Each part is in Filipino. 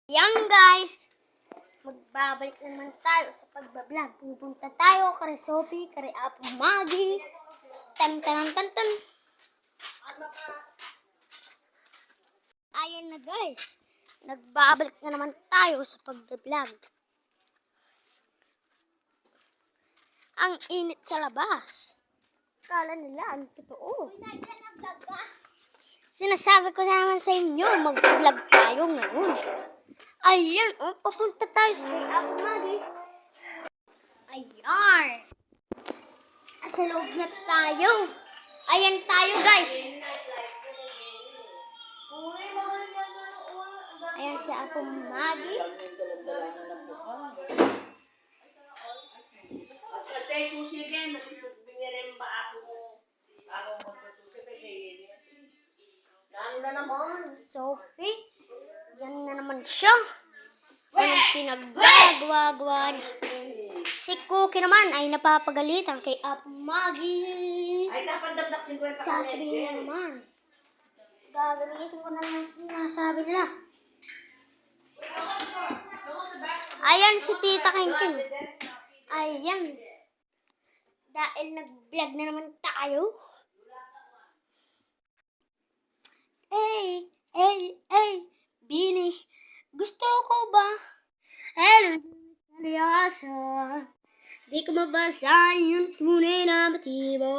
Yan guys, magbabalik na naman tayo sa pagbablog. Pupunta tayo kay Sophie, kay Apo Maggie. Tan. Ayan na guys, nagbabalik na naman tayo sa pagbablog. Ang init sa labas. Kala nila ang totoo. Sinasabi ko naman sa inyo, mag-vlog tayo ngayon. Ayan, papunta tayo sa Apo Maggie. Ayan. Sa loob na tayo. Ayan tayo guys. Ayan si Apo Maggie. Sophie, yan na naman siya. Anong pinaggagawa niya? Si Cookie naman ay napapagalitan kay Apo Maggie. Ay, dapat dagdag 50 ka Sasabihin niya naman. Gagamitin ko na lang sinasabi nila. Ayan si Tita Kengkeng. Ayan. Dahil nag-vlog na naman tayo. Hey, Bini. Gusto ko ba? Hello, seryoso. Di ko mabasa yung tunay na motibo.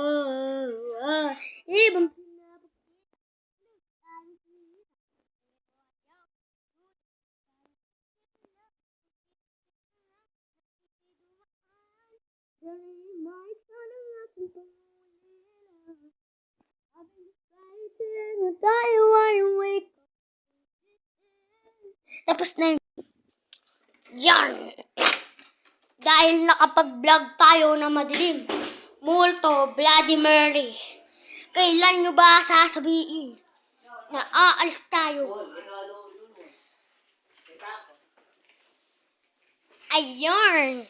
Ibang tapos na yun. Yan. Dahil nakapag-vlog tayo na madilim. Multo, Bloody Mary. Kailan nyo ba sasabihin na aalis tayo? Ayun.